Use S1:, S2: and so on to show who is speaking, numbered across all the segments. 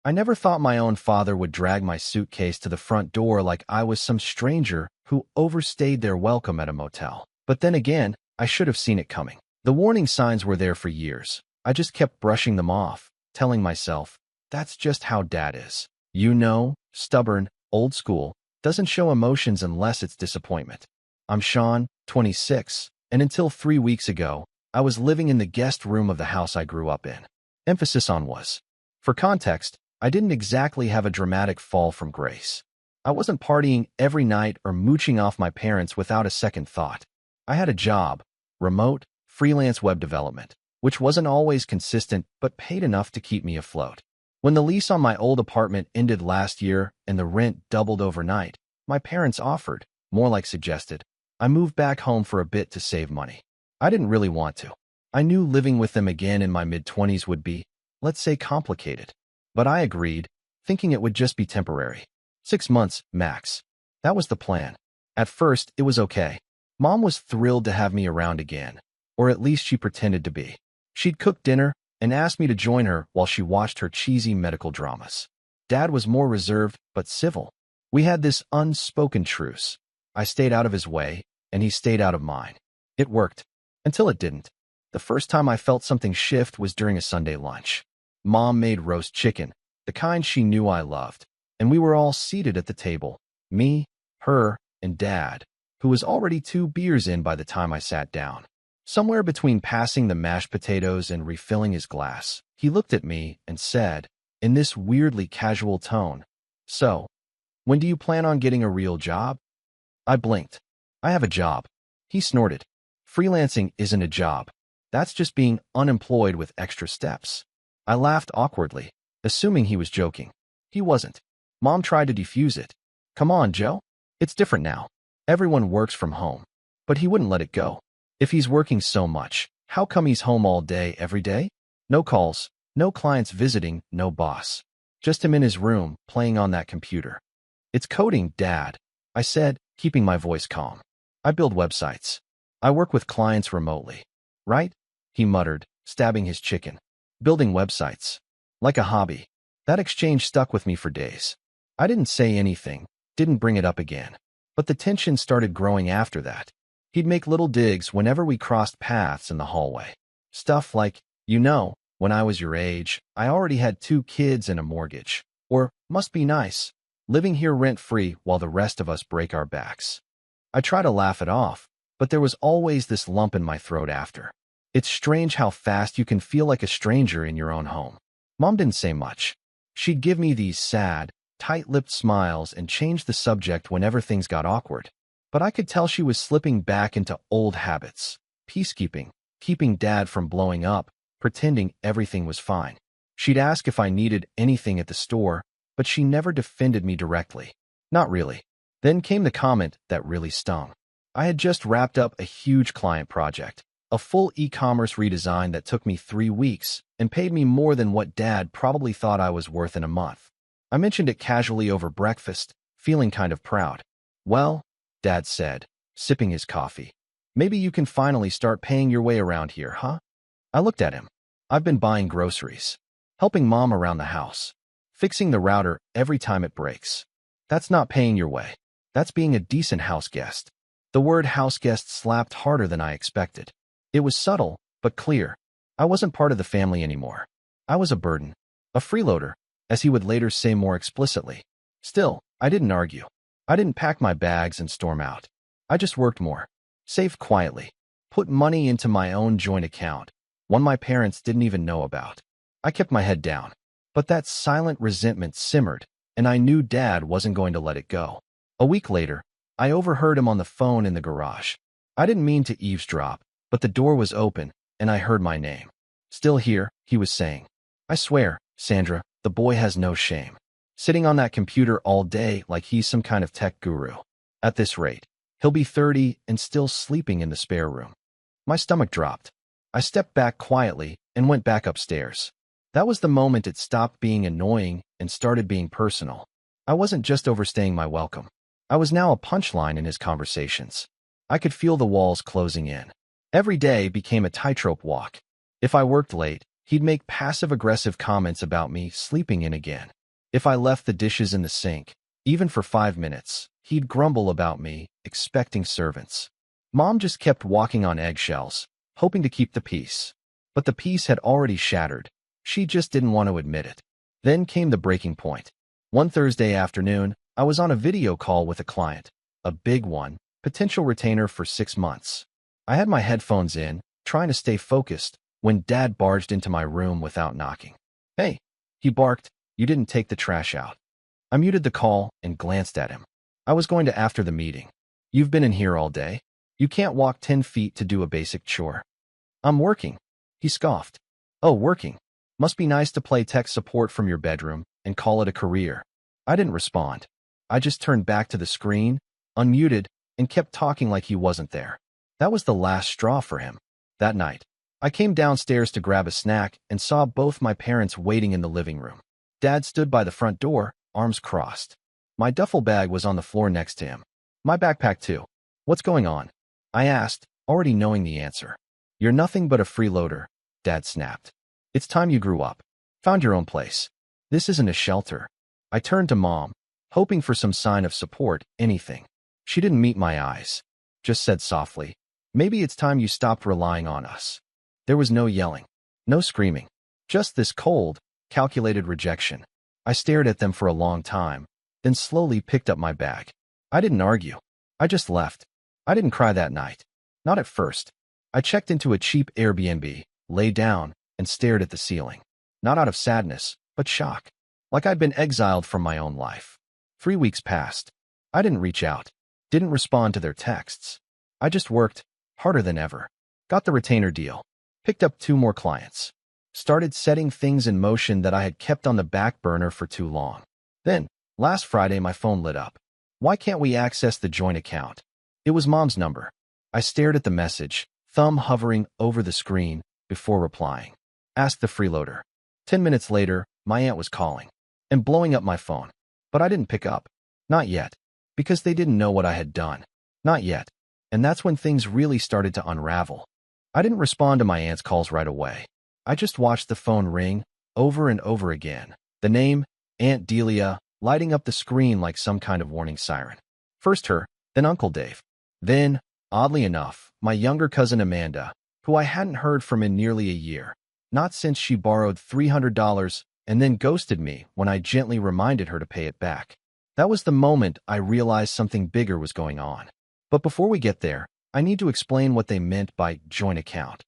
S1: I never thought my own father would drag my suitcase to the front door like I was some stranger who overstayed their welcome at a motel. But then again, I should have seen it coming. The warning signs were there for years. I just kept brushing them off, telling myself, that's just how Dad is. You know, stubborn, old school, doesn't show emotions unless it's disappointment. I'm Sean, 26, and until 3 weeks ago, I was living in the guest room of the house I grew up in. Emphasis on was. For context, I didn't exactly have a dramatic fall from grace. I wasn't partying every night or mooching off my parents without a second thought. I had a job, remote, freelance web development, which wasn't always consistent but paid enough to keep me afloat. When the lease on my old apartment ended last year and the rent doubled overnight, my parents offered, more like suggested, I moved back home for a bit to save money. I didn't really want to. I knew living with them again in my mid-20s would be, let's say, complicated. But I agreed, thinking it would just be temporary. 6 months, max. That was the plan. At first, it was okay. Mom was thrilled to have me around again, or at least she pretended to be. She'd cook dinner and asked me to join her while she watched her cheesy medical dramas. Dad was more reserved but civil. We had this unspoken truce. I stayed out of his way, and he stayed out of mine. It worked. Until it didn't. The first time I felt something shift was during a Sunday lunch. Mom made roast chicken, the kind she knew I loved, and we were all seated at the table, me, her, and Dad, who was already 2 beers in by the time I sat down. Somewhere between passing the mashed potatoes and refilling his glass, he looked at me and said, in this weirdly casual tone, "So, when do you plan on getting a real job?" I blinked. "I have a job." He snorted. "Freelancing isn't a job. That's just being unemployed with extra steps." I laughed awkwardly, assuming he was joking. He wasn't. Mom tried to defuse it. "Come on, Joe. It's different now. Everyone works from home." But he wouldn't let it go. If he's working so much, how come he's home all day, every day? No calls, no clients visiting, no boss. Just him in his room, playing on that computer. "It's coding, Dad," I said, keeping my voice calm. "I build websites. I work with clients remotely." "Right?" he muttered, stabbing his chicken. "Building websites. Like a hobby." That exchange stuck with me for days. I didn't say anything, didn't bring it up again. But the tension started growing after that. He'd make little digs whenever we crossed paths in the hallway. Stuff like, "You know, when I was your age, I already had 2 kids and a mortgage." Or, "Must be nice, living here rent-free while the rest of us break our backs." I try to laugh it off, but there was always this lump in my throat after. It's strange how fast you can feel like a stranger in your own home. Mom didn't say much. She'd give me these sad, tight-lipped smiles and change the subject whenever things got awkward. But I could tell she was slipping back into old habits. Peacekeeping, keeping Dad from blowing up, pretending everything was fine. She'd ask if I needed anything at the store, but she never defended me directly. Not really. Then came the comment that really stung. I had just wrapped up a huge client project, a full e-commerce redesign that took me 3 weeks and paid me more than what Dad probably thought I was worth in a month. I mentioned it casually over breakfast, feeling kind of proud. "Well," Dad said, sipping his coffee, "maybe you can finally start paying your way around here, huh?" I looked at him. "I've been buying groceries, helping Mom around the house, fixing the router every time it breaks. That's not paying your way. That's being a decent house guest." The word house guest slapped harder than I expected. It was subtle, but clear. I wasn't part of the family anymore. I was a burden. A freeloader, as he would later say more explicitly. Still, I didn't argue. I didn't pack my bags and storm out. I just worked more. Saved quietly. Put money into my own joint account, one my parents didn't even know about. I kept my head down. But that silent resentment simmered, and I knew Dad wasn't going to let it go. A week later, I overheard him on the phone in the garage. I didn't mean to eavesdrop, but the door was open, and I heard my name. "Still here," he was saying. "I swear, Sandra, the boy has no shame. Sitting on that computer all day like he's some kind of tech guru. At this rate, he'll be 30 and still sleeping in the spare room." My stomach dropped. I stepped back quietly and went back upstairs. That was the moment it stopped being annoying and started being personal. I wasn't just overstaying my welcome. I was now a punchline in his conversations. I could feel the walls closing in. Every day became a tightrope walk. If I worked late, he'd make passive-aggressive comments about me sleeping in again. If I left the dishes in the sink, even for 5 minutes, he'd grumble about me, expecting servants. Mom just kept walking on eggshells, hoping to keep the peace. But the peace had already shattered. She just didn't want to admit it. Then came the breaking point. One Thursday afternoon, I was on a video call with a client, a big one, potential retainer for 6 months. I had my headphones in, trying to stay focused, when Dad barged into my room without knocking. "Hey," he barked, "you didn't take the trash out." I muted the call and glanced at him. I was going to after the meeting. "You've been in here all day. You can't walk 10 feet to do a basic chore." "I'm working," he scoffed. "Oh, working. Must be nice to play tech support from your bedroom and call it a career." I didn't respond. I just turned back to the screen, unmuted, and kept talking like he wasn't there. That was the last straw for him. That night, I came downstairs to grab a snack and saw both my parents waiting in the living room. Dad stood by the front door, arms crossed. My duffel bag was on the floor next to him. My backpack too. "What's going on?" I asked, already knowing the answer. "You're nothing but a freeloader," Dad snapped. "It's time you grew up. Found your own place. This isn't a shelter." I turned to Mom, hoping for some sign of support, anything. She didn't meet my eyes. Just said softly, "Maybe it's time you stopped relying on us." There was no yelling, no screaming, just this cold, calculated rejection. I stared at them for a long time, then slowly picked up my bag. I didn't argue. I just left. I didn't cry that night. Not at first. I checked into a cheap Airbnb, lay down, and stared at the ceiling. Not out of sadness, but shock. Like I'd been exiled from my own life. 3 weeks passed. I didn't reach out. Didn't respond to their texts. I just worked, harder than ever. Got the retainer deal. Picked up 2 more clients. Started setting things in motion that I had kept on the back burner for too long. Then, last Friday, my phone lit up. "Why can't we access the joint account?" It was Mom's number. I stared at the message, thumb hovering over the screen, before replying. Asked the freeloader. 10 minutes later, my aunt was calling and blowing up my phone. But I didn't pick up. Not yet. Because they didn't know what I had done. Not yet. And that's when things really started to unravel. I didn't respond to my aunt's calls right away. I just watched the phone ring, over and over again. The name, Aunt Delia, lighting up the screen like some kind of warning siren. First her, then Uncle Dave. Then, oddly enough, my younger cousin Amanda, who I hadn't heard from in nearly a year. Not since she borrowed $300 and then ghosted me when I gently reminded her to pay it back. That was the moment I realized something bigger was going on. But before we get there, I need to explain what they meant by joint account.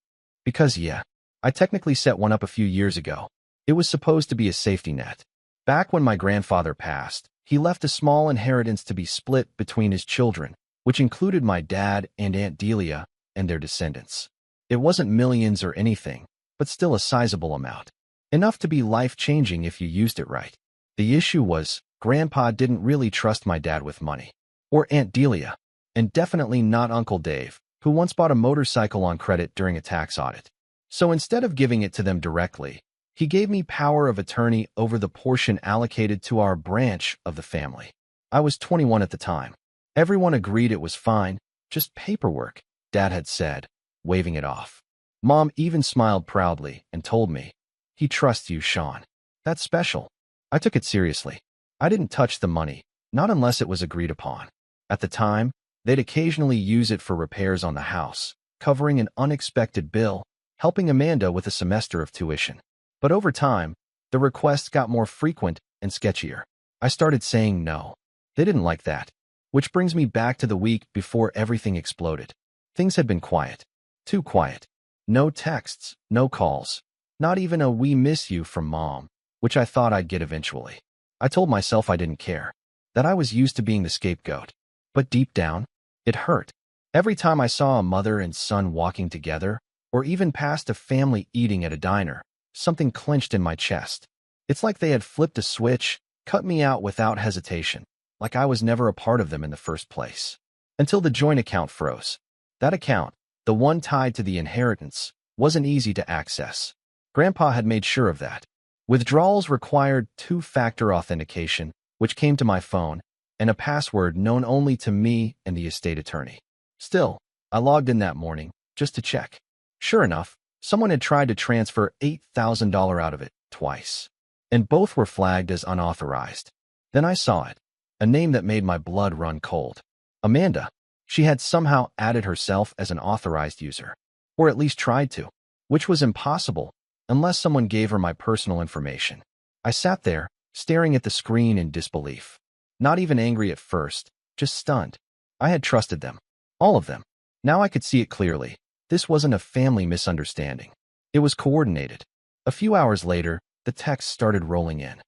S1: Because yeah, I technically set one up a few years ago. It was supposed to be a safety net. Back when my grandfather passed, he left a small inheritance to be split between his children, which included my dad and Aunt Delia and their descendants. It wasn't millions or anything, but still a sizable amount. Enough to be life-changing if you used it right. The issue was, Grandpa didn't really trust my dad with money. Or Aunt Delia. And definitely not Uncle Dave, who once bought a motorcycle on credit during a tax audit. So instead of giving it to them directly, he gave me power of attorney over the portion allocated to our branch of the family. I was 21 at the time. Everyone agreed it was fine, just paperwork, Dad had said, waving it off. Mom even smiled proudly and told me, "He trusts you, Sean. That's special." I took it seriously. I didn't touch the money, not unless it was agreed upon. At the time, they'd occasionally use it for repairs on the house, covering an unexpected bill, helping Amanda with a semester of tuition. But over time, the requests got more frequent and sketchier. I started saying no. They didn't like that. Which brings me back to the week before everything exploded. Things had been quiet. Too quiet. No texts, no calls. Not even a "we miss you" from Mom, which I thought I'd get eventually. I told myself I didn't care, that I was used to being the scapegoat. But deep down, it hurt. Every time I saw a mother and son walking together, or even passed a family eating at a diner, something clenched in my chest. It's like they had flipped a switch, cut me out without hesitation, like I was never a part of them in the first place. Until the joint account froze. That account, the one tied to the inheritance, wasn't easy to access. Grandpa had made sure of that. Withdrawals required 2-factor authentication, which came to my phone, and a password known only to me and the estate attorney. Still, I logged in that morning, just to check. Sure enough, someone had tried to transfer $8,000 out of it, twice. and both were flagged as unauthorized. Then I saw it, a name that made my blood run cold. Amanda. She had somehow added herself as an authorized user, or at least tried to, which was impossible unless someone gave her my personal information. I sat there, staring at the screen in disbelief. Not even angry at first, just stunned. I had trusted them. All of them. Now I could see it clearly. This wasn't a family misunderstanding. It was coordinated. A few hours later, the texts started rolling in.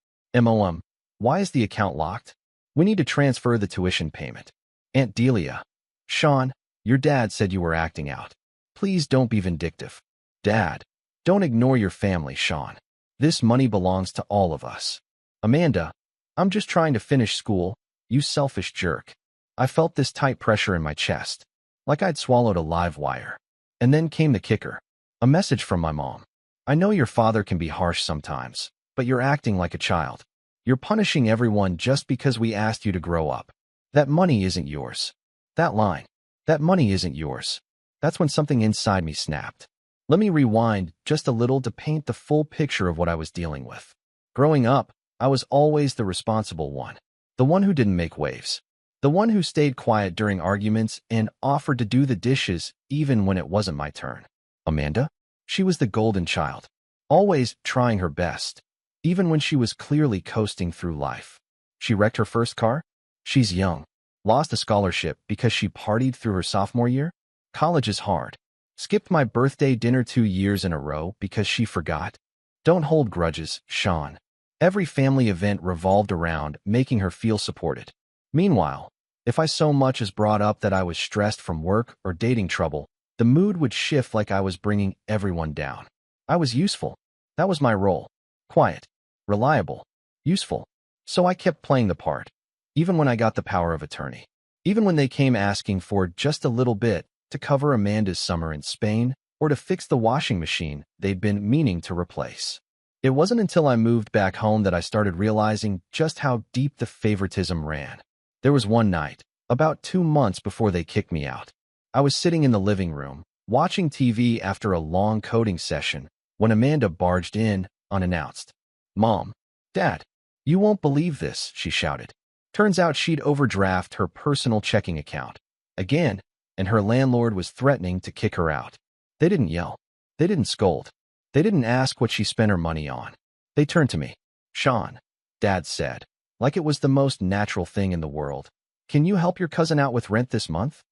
S1: Why is the account locked? We need to transfer the tuition payment. Aunt Delia. Sean, your dad said you were acting out. Please don't be vindictive. Dad. Don't ignore your family, Sean. This money belongs to all of us. Amanda. I'm just trying to finish school, you selfish jerk. I felt this tight pressure in my chest, like I'd swallowed a live wire. And then came the kicker. A message from my mom. I know your father can be harsh sometimes, but you're acting like a child. You're punishing everyone just because we asked you to grow up. That money isn't yours. That line. That money isn't yours. That's when something inside me snapped. Let me rewind just a little to paint the full picture of what I was dealing with. Growing up, I was always the responsible one. The one who didn't make waves. The one who stayed quiet during arguments and offered to do the dishes even when it wasn't my turn. Amanda? She was the golden child. Always trying her best, even when she was clearly coasting through life. She wrecked her first car? She's young. Lost a scholarship because she partied through her sophomore year? College is hard. Skipped my birthday dinner 2 years in a row because she forgot? Don't hold grudges, Sean. Every family event revolved around making her feel supported. Meanwhile, if I so much as brought up that I was stressed from work or dating trouble, the mood would shift like I was bringing everyone down. I was useful. That was my role. Quiet. Reliable. Useful. So I kept playing the part. Even when I got the power of attorney. Even when they came asking for just a little bit to cover Amanda's summer in Spain or to fix the washing machine they'd been meaning to replace. It wasn't until I moved back home that I started realizing just how deep the favoritism ran. There was one night, about 2 months before they kicked me out. I was sitting in the living room, watching TV after a long coding session, when Amanda barged in, unannounced. Mom. Dad. You won't believe this, she shouted. Turns out she'd overdraft her personal checking account. Again, and her landlord was threatening to kick her out. They didn't yell. They didn't scold. They didn't ask what she spent her money on. They turned to me. Sean. Dad said, like it was the most natural thing in the world. Can you help your cousin out with rent this month?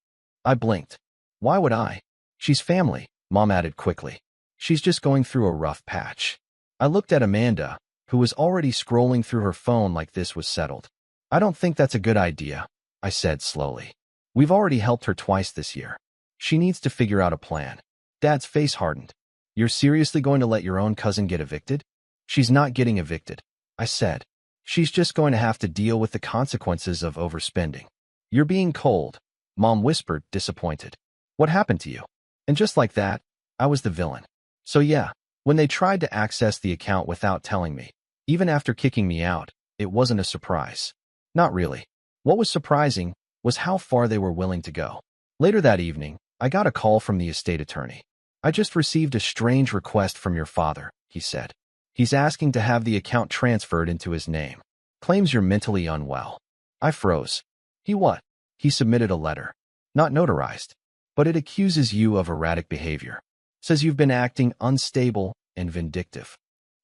S1: I blinked. Why would I? She's family, Mom added quickly. She's just going through a rough patch. I looked at Amanda, who was already scrolling through her phone like this was settled. I don't think that's a good idea, I said slowly. We've already helped her twice this year. She needs to figure out a plan. Dad's face hardened. You're seriously going to let your own cousin get evicted? She's not getting evicted, I said. She's just going to have to deal with the consequences of overspending. You're being cold, Mom whispered, disappointed. What happened to you? And just like that, I was the villain. So yeah, when they tried to access the account without telling me, even after kicking me out, it wasn't a surprise. Not really. What was surprising was how far they were willing to go. Later that evening, I got a call from the estate attorney. I just received a strange request from your father, he said. He's asking to have the account transferred into his name. Claims you're mentally unwell. I froze. He what? He submitted a letter. Not notarized. But it accuses you of erratic behavior. Says you've been acting unstable and vindictive.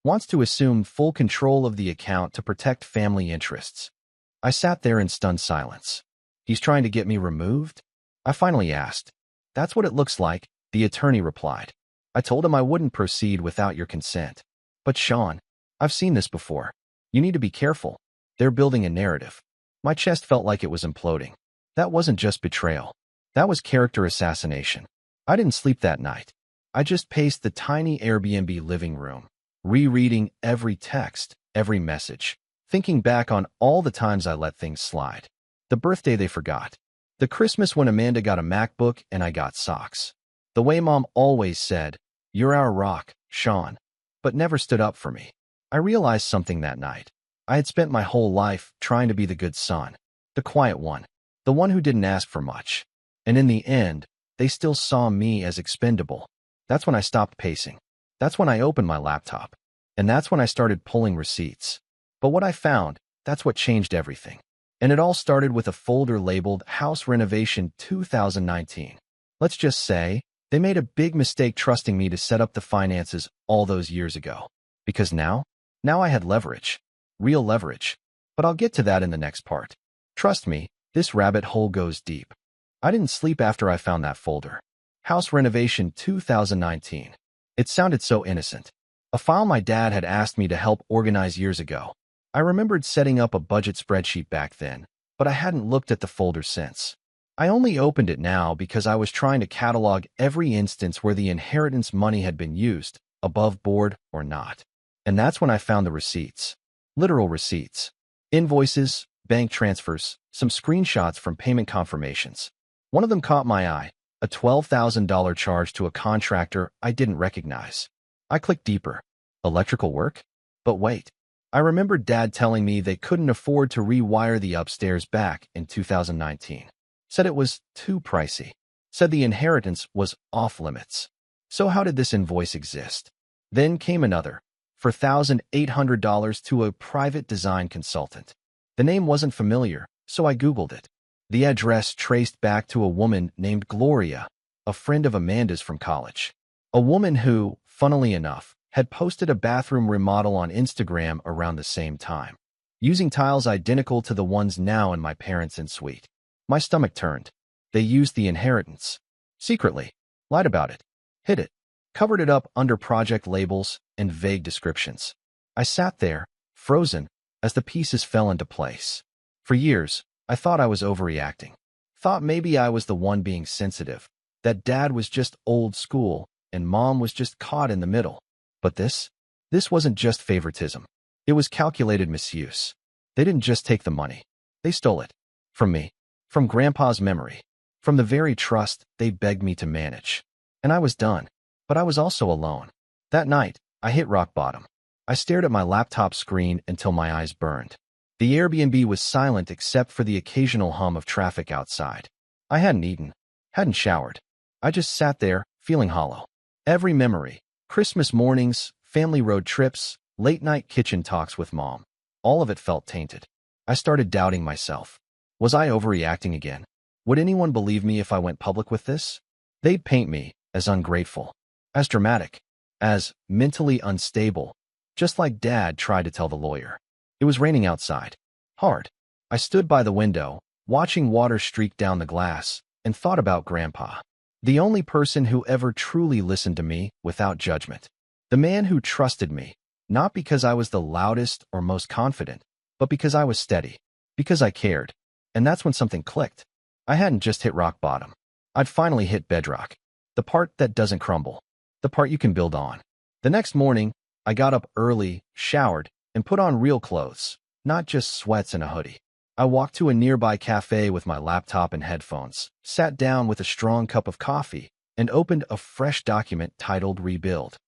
S1: Wants to assume full control of the account to protect family interests. I sat there in stunned silence. He's trying to get me removed? I finally asked. That's what it looks like, the attorney replied. I told him I wouldn't proceed without your consent. But Sean, I've seen this before. You need to be careful. They're building a narrative. My chest felt like it was imploding. That wasn't just betrayal. That was character assassination. I didn't sleep that night. I just paced the tiny Airbnb living room, rereading every text, every message, thinking back on all the times I let things slide. The birthday they forgot. The Christmas when Amanda got a MacBook and I got socks. The way Mom always said, "You're our rock, Sean," but never stood up for me. I realized something that night. I had spent my whole life trying to be the good son, the quiet one, the one who didn't ask for much. And in the end, they still saw me as expendable. That's when I stopped pacing. That's when I opened my laptop. And that's when I started pulling receipts. But what I found, that's what changed everything. And it all started with a folder labeled House Renovation 2019. Let's just say, they made a big mistake trusting me to set up the finances all those years ago. Because now I had leverage. Real leverage. But I'll get to that in the next part. Trust me, this rabbit hole goes deep. I didn't sleep after I found that folder. House Renovation 2019. It sounded so innocent. A file my dad had asked me to help organize years ago. I remembered setting up a budget spreadsheet back then, but I hadn't looked at the folder since. I only opened it now because I was trying to catalog every instance where the inheritance money had been used, above board or not. And that's when I found the receipts. Literal receipts. Invoices, bank transfers, some screenshots from payment confirmations. One of them caught my eye, a $12,000 charge to a contractor I didn't recognize. I clicked deeper. Electrical work? But wait. I remembered Dad telling me they couldn't afford to rewire the upstairs back in 2019. Said it was too pricey. Said the inheritance was off limits. So how did this invoice exist? Then came another, for $1,800 to a private design consultant. The name wasn't familiar, so I Googled it. The address traced back to a woman named Gloria, a friend of Amanda's from college. A woman who, funnily enough, had posted a bathroom remodel on Instagram around the same time, using tiles identical to the ones now in my parents' en-suite. My stomach turned. They used the inheritance. Secretly. Lied about it. Hid it. Covered it up under project labels and vague descriptions. I sat there, frozen, as the pieces fell into place. For years, I thought I was overreacting. Thought maybe I was the one being sensitive, that Dad was just old school and Mom was just caught in the middle. But this wasn't just favoritism. It was calculated misuse. They didn't just take the money. They stole it. From me. From Grandpa's memory. From the very trust they begged me to manage. And I was done. But I was also alone. That night, I hit rock bottom. I stared at my laptop screen until my eyes burned. The Airbnb was silent except for the occasional hum of traffic outside. I hadn't eaten. Hadn't showered. I just sat there, feeling hollow. Every memory. Christmas mornings, family road trips, late-night kitchen talks with Mom. All of it felt tainted. I started doubting myself. Was I overreacting again? Would anyone believe me if I went public with this? They'd paint me as ungrateful, as dramatic, as mentally unstable, just like Dad tried to tell the lawyer. It was raining outside. Hard. I stood by the window, watching water streak down the glass, and thought about Grandpa. The only person who ever truly listened to me without judgment. The man who trusted me, not because I was the loudest or most confident, but because I was steady, because I cared. And that's when something clicked. I hadn't just hit rock bottom. I'd finally hit bedrock. The part that doesn't crumble. The part you can build on. The next morning, I got up early, showered, and put on real clothes, not just sweats and a hoodie. I walked to a nearby cafe with my laptop and headphones, sat down with a strong cup of coffee, and opened a fresh document titled Rebuild.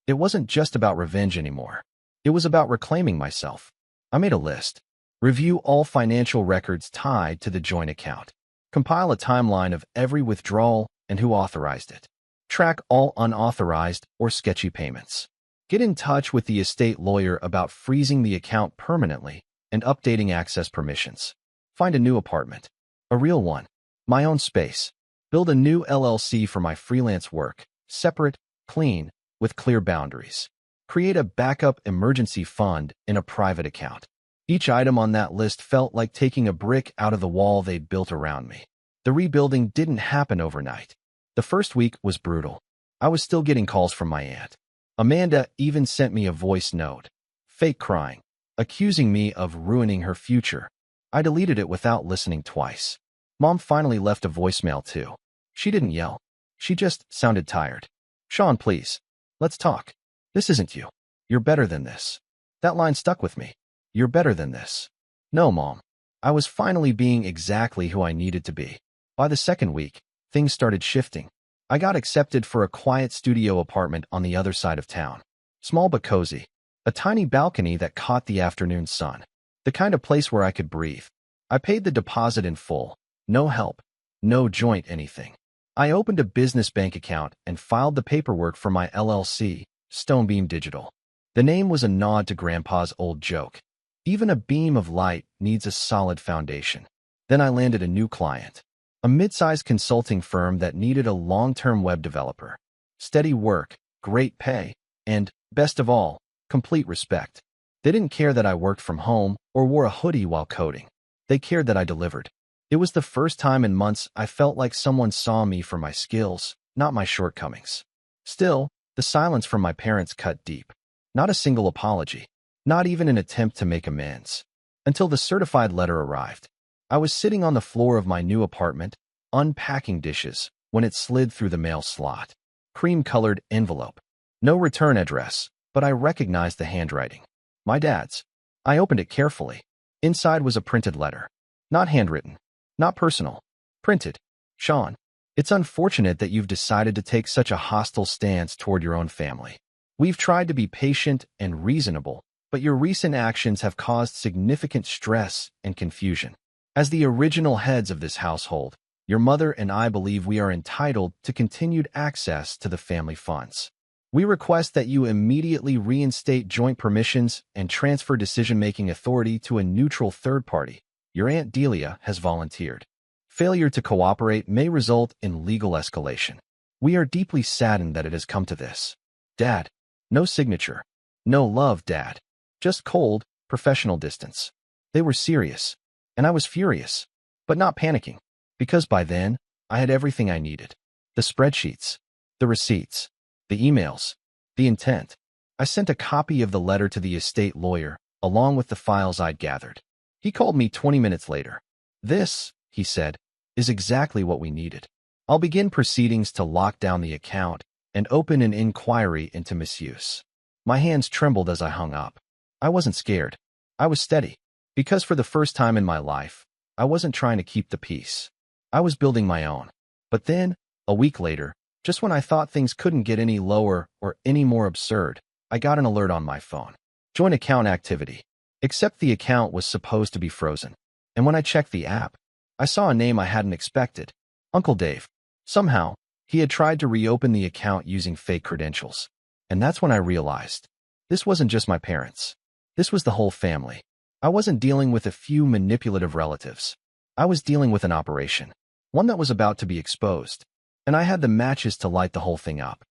S1: It wasn't just about revenge anymore. It was about reclaiming myself. I made a list. Review all financial records tied to the joint account. Compile a timeline of every withdrawal and who authorized it. Track all unauthorized or sketchy payments. Get in touch with the estate lawyer about freezing the account permanently and updating access permissions. Find a new apartment. A real one. My own space. Build a new LLC for my freelance work. Separate, clean, with clear boundaries. Create a backup emergency fund in a private account. Each item on that list felt like taking a brick out of the wall they'd built around me. The rebuilding didn't happen overnight. The first week was brutal. I was still getting calls from my aunt. Amanda even sent me a voice note. Fake crying. Accusing me of ruining her future. I deleted it without listening twice. Mom finally left a voicemail too. She didn't yell. She just sounded tired. Sean, please. Let's talk. This isn't you. You're better than this. That line stuck with me. You're better than this. No, Mom. I was finally being exactly who I needed to be. By the second week, things started shifting. I got accepted for a quiet studio apartment on the other side of town. Small but cozy. A tiny balcony that caught the afternoon sun. The kind of place where I could breathe. I paid the deposit in full. No help. No joint anything. I opened a business bank account and filed the paperwork for my LLC, Stonebeam Digital. The name was a nod to Grandpa's old joke. Even a beam of light needs a solid foundation. Then I landed a new client, a mid-sized consulting firm that needed a long-term web developer. Steady work, great pay, and, best of all, complete respect. They didn't care that I worked from home or wore a hoodie while coding. They cared that I delivered. It was the first time in months I felt like someone saw me for my skills, not my shortcomings. Still, the silence from my parents cut deep. Not a single apology, not even an attempt to make amends. Until the certified letter arrived. I was sitting on the floor of my new apartment, unpacking dishes, when it slid through the mail slot. Cream-colored envelope. No return address, but I recognized the handwriting. My dad's. I opened it carefully. Inside was a printed letter. Not handwritten. Not personal. Printed. Sean, it's unfortunate that you've decided to take such a hostile stance toward your own family. We've tried to be patient and reasonable, but your recent actions have caused significant stress and confusion. As the original heads of this household, your mother and I believe we are entitled to continued access to the family funds. We request that you immediately reinstate joint permissions and transfer decision-making authority to a neutral third party. Your Aunt Delia has volunteered. Failure to cooperate may result in legal escalation. We are deeply saddened that it has come to this. Dad. No signature. No love, Dad. Just cold, professional distance. They were serious, and I was furious, but not panicking, because by then, I had everything I needed. The spreadsheets, the receipts, the emails, the intent. I sent a copy of the letter to the estate lawyer, along with the files I'd gathered. He called me 20 minutes later. This, he said, is exactly what we needed. I'll begin proceedings to lock down the account and open an inquiry into misuse. My hands trembled as I hung up. I wasn't scared. I was steady. Because for the first time in my life, I wasn't trying to keep the peace. I was building my own. But then, a week later, just when I thought things couldn't get any lower or any more absurd, I got an alert on my phone. Joint account activity. Except the account was supposed to be frozen. And when I checked the app, I saw a name I hadn't expected. Uncle Dave. Somehow, he had tried to reopen the account using fake credentials. And that's when I realized. This wasn't just my parents. This was the whole family. I wasn't dealing with a few manipulative relatives. I was dealing with an operation. One that was about to be exposed. And I had the matches to light the whole thing up.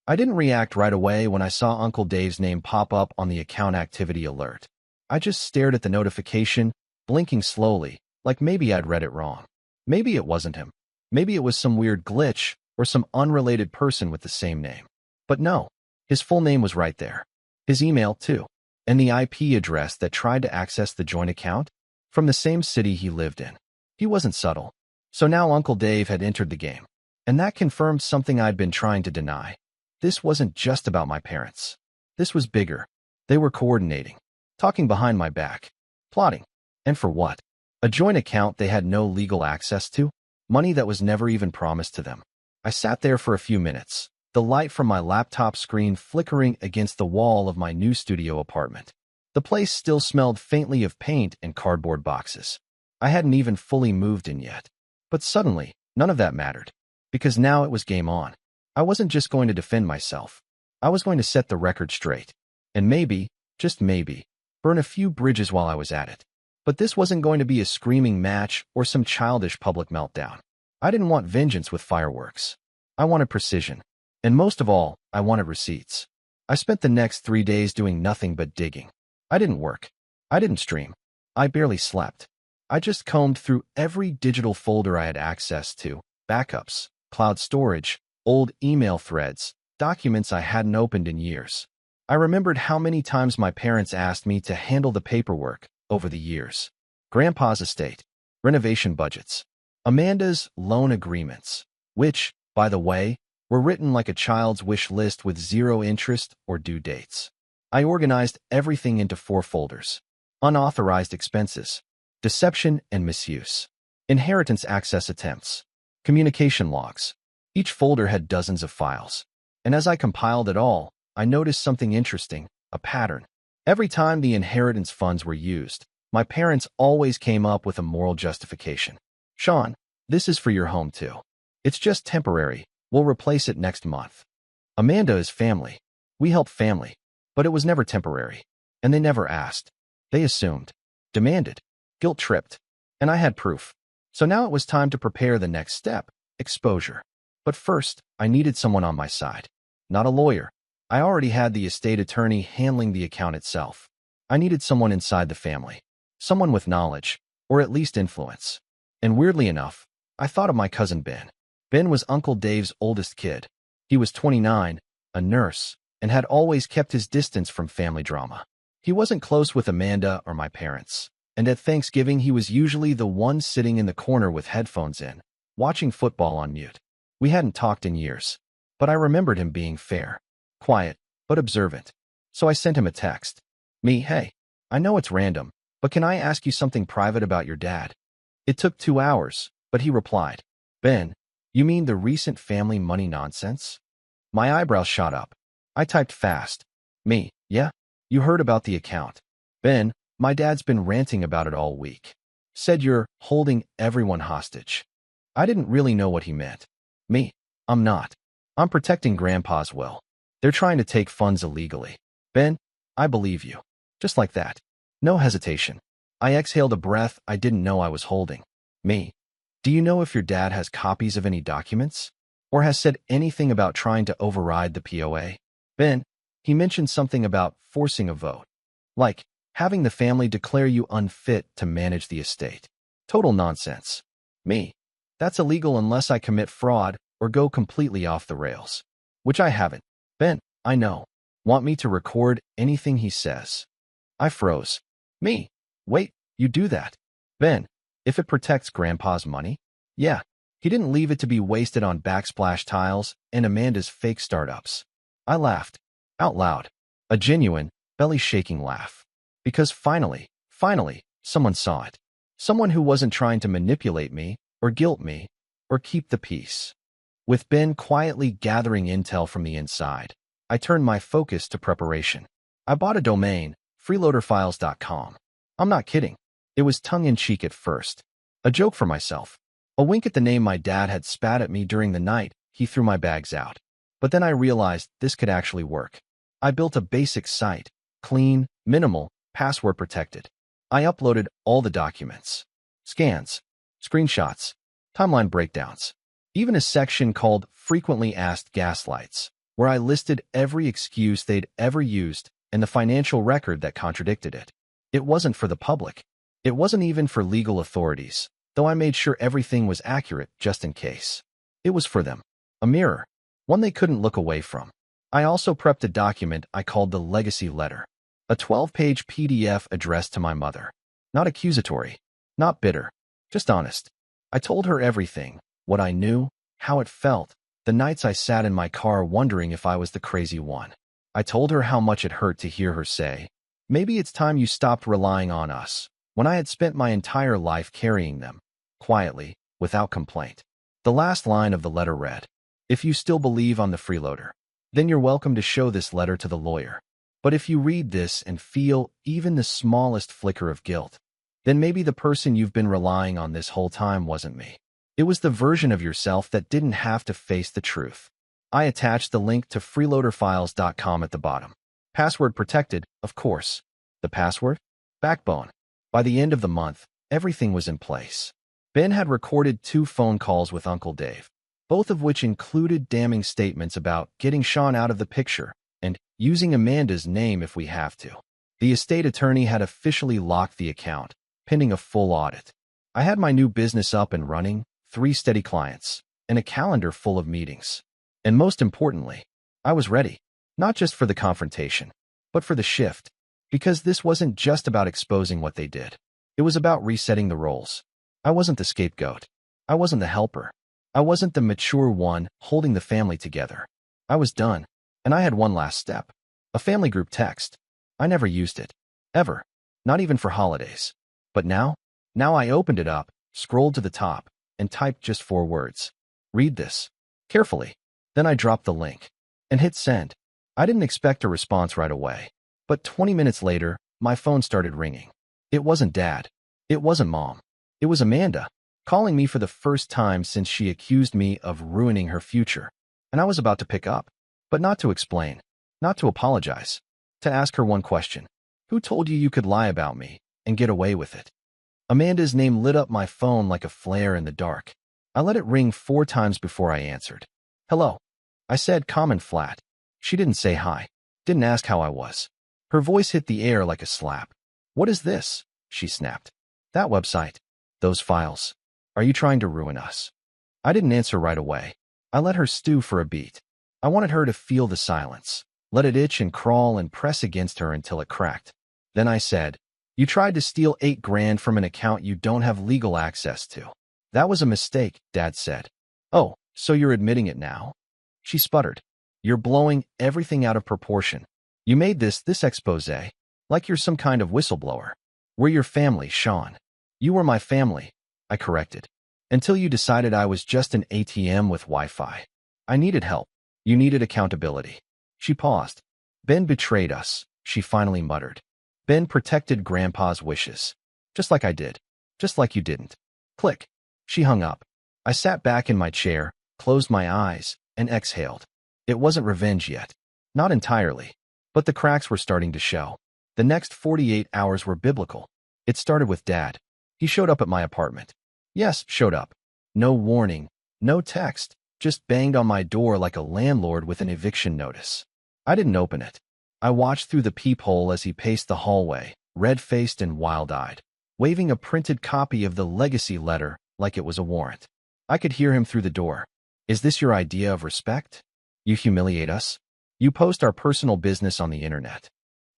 S1: I didn't react right away when I saw Uncle Dave's name pop up on the account activity alert. I just stared at the notification, blinking slowly, like maybe I'd read it wrong. Maybe it wasn't him. Maybe it was some weird glitch or some unrelated person with the same name. But no, his full name was right there. His email, too. And the IP address that tried to access the joint account from the same city he lived in. He wasn't subtle. So now Uncle Dave had entered the game. And that confirmed something I'd been trying to deny. This wasn't just about my parents. This was bigger. They were coordinating, talking behind my back, plotting. And for what? A joint account they had no legal access to? Money that was never even promised to them. I sat there for a few minutes, the light from my laptop screen flickering against the wall of my new studio apartment. The place still smelled faintly of paint and cardboard boxes. I hadn't even fully moved in yet. But suddenly, none of that mattered. Because now it was game on. I wasn't just going to defend myself. I was going to set the record straight. And maybe, just maybe, burn a few bridges while I was at it. But this wasn't going to be a screaming match or some childish public meltdown. I didn't want vengeance with fireworks. I wanted precision. And most of all, I wanted receipts. I spent the next 3 days doing nothing but digging. I didn't work. I didn't stream. I barely slept. I just combed through every digital folder I had access to, backups, cloud storage, old email threads, documents I hadn't opened in years. I remembered how many times my parents asked me to handle the paperwork over the years. Grandpa's estate, renovation budgets, Amanda's loan agreements, which, by the way, were written like a child's wish list with zero interest or due dates. I organized everything into 4 folders. Unauthorized expenses, deception and misuse, inheritance access attempts, communication logs. Each folder had dozens of files. And as I compiled it all, I noticed something interesting, a pattern. Every time the inheritance funds were used, my parents always came up with a moral justification. Sean, this is for your home too. It's just temporary. We'll replace it next month. Amanda is family. We help family. But it was never temporary. And they never asked. They assumed, demanded, guilt-tripped. And I had proof. So now it was time to prepare the next step, exposure. But first, I needed someone on my side. Not a lawyer. I already had the estate attorney handling the account itself. I needed someone inside the family. Someone with knowledge, or at least influence. And weirdly enough, I thought of my cousin Ben. Ben was Uncle Dave's oldest kid. He was 29, a nurse, and had always kept his distance from family drama. He wasn't close with Amanda or my parents, and at Thanksgiving he was usually the one sitting in the corner with headphones in, watching football on mute. We hadn't talked in years, but I remembered him being fair, quiet, but observant. So I sent him a text. Hey, I know it's random, but can I ask you something private about your dad? It took 2 hours, but he replied, Ben, you mean the recent family money nonsense? My eyebrows shot up. I typed fast. Yeah, you heard about the account. Ben, my dad's been ranting about it all week. Said you're holding everyone hostage. I didn't really know what he meant. I'm not. I'm protecting Grandpa's will. They're trying to take funds illegally. Ben, I believe you. Just like that. No hesitation. I exhaled a breath I didn't know I was holding. Do you know if your dad has copies of any documents? Or has said anything about trying to override the POA? Ben, he mentioned something about forcing a vote. Like, having the family declare you unfit to manage the estate. Total nonsense. That's illegal unless I commit fraud or go completely off the rails. Which I haven't. Ben, I know. Want me to record anything he says? I froze. Wait, you do that? Ben, if it protects Grandpa's money? Yeah. He didn't leave it to be wasted on backsplash tiles and Amanda's fake startups. I laughed. Out loud. A genuine, belly-shaking laugh. Because finally, someone saw it. Someone who wasn't trying to manipulate me, or guilt me, or keep the peace. With Ben quietly gathering intel from the inside, I turned my focus to preparation. I bought a domain, freeloaderfiles.com. I'm not kidding. It was tongue-in-cheek at first. A joke for myself. A wink at the name my dad had spat at me during the night he threw my bags out. But then I realized this could actually work. I built a basic site, clean, minimal, password protected. I uploaded all the documents, scans, screenshots, timeline breakdowns, even a section called Frequently Asked Gaslights, where I listed every excuse they'd ever used and the financial record that contradicted it. It wasn't for the public. It wasn't even for legal authorities, though I made sure everything was accurate just in case. It was for them. A mirror. One they couldn't look away from. I also prepped a document I called the Legacy Letter. A 12-page PDF addressed to my mother. Not accusatory. Not bitter. Just honest. I told her everything. What I knew. How it felt. The nights I sat in my car wondering if I was the crazy one. I told her how much it hurt to hear her say, "Maybe it's time you stopped relying on us," when I had spent my entire life carrying them. Quietly, without complaint. The last line of the letter read, "If you still believe on the freeloader, then you're welcome to show this letter to the lawyer. But if you read this and feel even the smallest flicker of guilt, then maybe the person you've been relying on this whole time wasn't me. It was the version of yourself that didn't have to face the truth." I attached the link to freeloaderfiles.com at the bottom. Password protected, of course. The password? Backbone. By the end of the month, everything was in place. Ben had recorded 2 phone calls with Uncle Dave, both of which included damning statements about getting Sean out of the picture and using Amanda's name if we have to. The estate attorney had officially locked the account, pending a full audit. I had my new business up and running, 3 steady clients, and a calendar full of meetings. And most importantly, I was ready, not just for the confrontation, but for the shift, because this wasn't just about exposing what they did. It was about resetting the roles. I wasn't the scapegoat. I wasn't the helper. I wasn't the mature one holding the family together. I was done, and I had one last step. A family group text. I never used it. Ever. Not even for holidays. But now I opened it up, scrolled to the top, and typed just 4 words. Read this. Carefully. Then I dropped the link and hit send. I didn't expect a response right away, but 20 minutes later, my phone started ringing. It wasn't Dad. It wasn't Mom. It was Amanda, calling me for the first time since she accused me of ruining her future. And I was about to pick up, but not to explain, not to apologize, to ask her one question. Who told you you could lie about me and get away with it? Amanda's name lit up my phone like a flare in the dark. I let it ring 4 times before I answered. Hello. I said, calm and flat. She didn't say hi. Didn't ask how I was. Her voice hit the air like a slap. What is this? She snapped. That website. Those files. Are you trying to ruin us? I didn't answer right away. I let her stew for a beat. I wanted her to feel the silence. Let it itch and crawl and press against her until it cracked. Then I said, you tried to steal $8 grand from an account you don't have legal access to. That was a mistake, Dad said. Oh, so you're admitting it now? She sputtered. You're blowing everything out of proportion. You made this expose, like you're some kind of whistleblower. We're your family, Sean. You were my family, I corrected. Until you decided I was just an ATM with Wi-Fi. I needed help. You needed accountability. She paused. Ben betrayed us, she finally muttered. Ben protected Grandpa's wishes. Just like I did. Just like you didn't. Click. She hung up. I sat back in my chair, closed my eyes, and exhaled. It wasn't revenge yet. Not entirely. But the cracks were starting to show. The next 48 hours were biblical. It started with Dad. He showed up at my apartment. Yes, showed up. No warning, no text, just banged on my door like a landlord with an eviction notice. I didn't open it. I watched through the peephole as he paced the hallway, red-faced and wild-eyed, waving a printed copy of the legacy letter like it was a warrant. I could hear him through the door. Is this your idea of respect? You humiliate us? You post our personal business on the internet.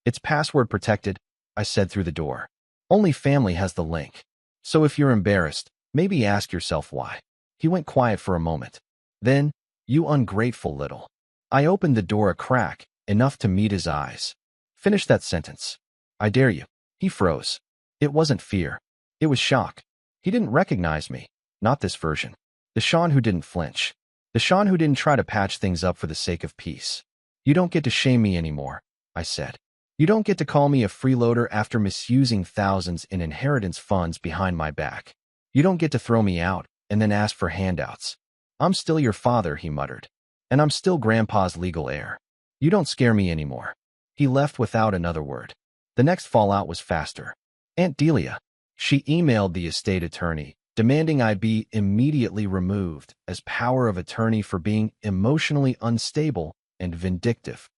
S1: It's password protected, I said through the door. Only family has the link. So if you're embarrassed, maybe ask yourself why. He went quiet for a moment. Then, you ungrateful little. I opened the door a crack, enough to meet his eyes. Finish that sentence. I dare you. He froze. It wasn't fear. It was shock. He didn't recognize me. Not this version. The Sean who didn't flinch. The Sean who didn't try to patch things up for the sake of peace. You don't get to shame me anymore, I said. You don't get to call me a freeloader after misusing thousands in inheritance funds behind my back. You don't get to throw me out and then ask for handouts. I'm still your father, he muttered. And I'm still Grandpa's legal heir. You don't scare me anymore. He left without another word. The next fallout was faster. Aunt Delia. She emailed the estate attorney, demanding I be immediately removed as power of attorney for being emotionally unstable and vindictive.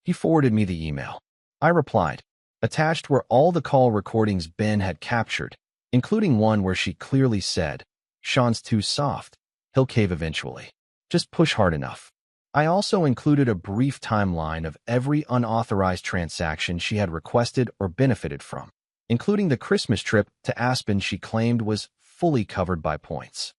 S1: He forwarded me the email. I replied. Attached were all the call recordings Ben had captured, including one where she clearly said, Sean's too soft. He'll cave eventually. Just push hard enough. I also included a brief timeline of every unauthorized transaction she had requested or benefited from, including the Christmas trip to Aspen she claimed was fully covered by points.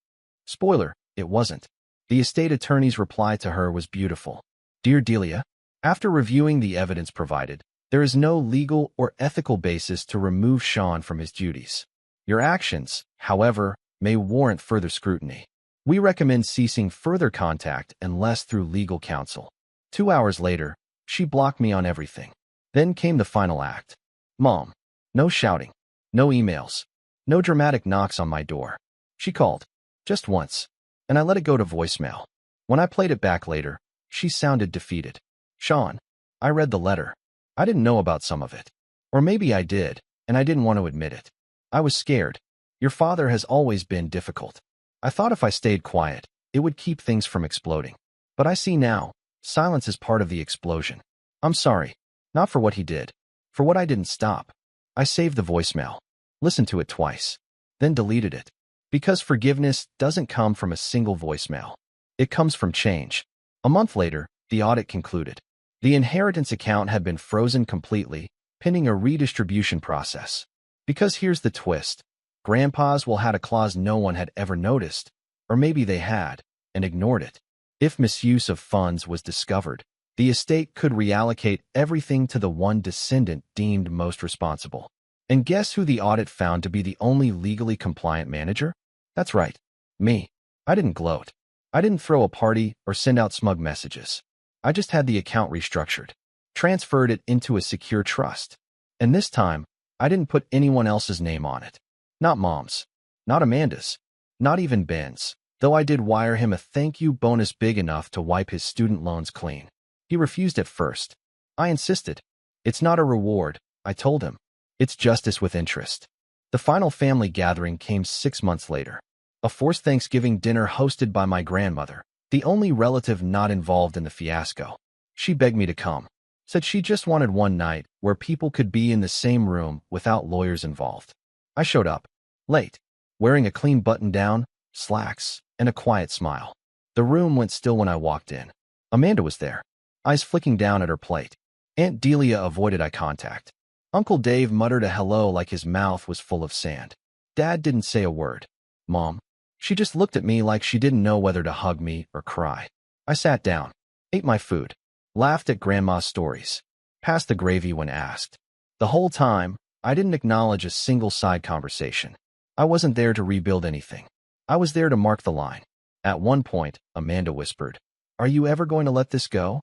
S1: Spoiler, it wasn't. The estate attorney's reply to her was beautiful. Dear Delia, after reviewing the evidence provided, there is no legal or ethical basis to remove Sean from his duties. Your actions, however, may warrant further scrutiny. We recommend ceasing further contact unless through legal counsel. 2 hours later, she blocked me on everything. Then came the final act. Mom. No shouting. No emails. No dramatic knocks on my door. She called. Just once. And I let it go to voicemail. When I played it back later, she sounded defeated. Sean. I read the letter. I didn't know about some of it. Or maybe I did, and I didn't want to admit it. I was scared. Your father has always been difficult. I thought if I stayed quiet, it would keep things from exploding. But I see now, silence is part of the explosion. I'm sorry. Not for what he did. For what I didn't stop. I saved the voicemail. Listened to it twice. Then deleted it. Because forgiveness doesn't come from a single voicemail. It comes from change. A month later, the audit concluded. The inheritance account had been frozen completely, pending a redistribution process. Because here's the twist. Grandpa's will had a clause no one had ever noticed, or maybe they had, and ignored it. If misuse of funds was discovered, the estate could reallocate everything to the one descendant deemed most responsible. And guess who the audit found to be the only legally compliant manager? That's right, me. I didn't gloat. I didn't throw a party or send out smug messages. I just had the account restructured, transferred it into a secure trust. And this time, I didn't put anyone else's name on it. Not Mom's. Not Amanda's. Not even Ben's, though I did wire him a thank you bonus big enough to wipe his student loans clean. He refused at first. I insisted. It's not a reward, I told him. It's justice with interest. The final family gathering came 6 months later. A forced Thanksgiving dinner hosted by my grandmother, the only relative not involved in the fiasco. She begged me to come. Said she just wanted one night where people could be in the same room without lawyers involved. I showed up, late, wearing a clean button-down, slacks, and a quiet smile. The room went still when I walked in. Amanda was there, eyes flicking down at her plate. Aunt Delia avoided eye contact. Uncle Dave muttered a hello like his mouth was full of sand. Dad didn't say a word. Mom, she just looked at me like she didn't know whether to hug me or cry. I sat down, ate my food, laughed at Grandma's stories, passed the gravy when asked. The whole time, I didn't acknowledge a single side conversation. I wasn't there to rebuild anything. I was there to mark the line. At one point, Amanda whispered, "Are you ever going to let this go?"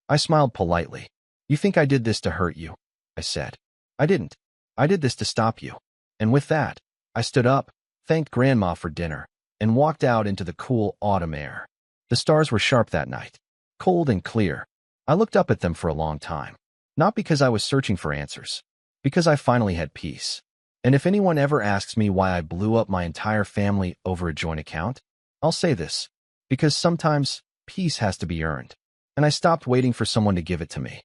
S1: I smiled politely. "You think I did this to hurt you?" I said. "I didn't. I did this to stop you." And with that, I stood up, thanked Grandma for dinner, and walked out into the cool autumn air. The stars were sharp that night, cold and clear. I looked up at them for a long time, not because I was searching for answers, because I finally had peace. And if anyone ever asks me why I blew up my entire family over a joint account, I'll say this: because sometimes peace has to be earned, and I stopped waiting for someone to give it to me.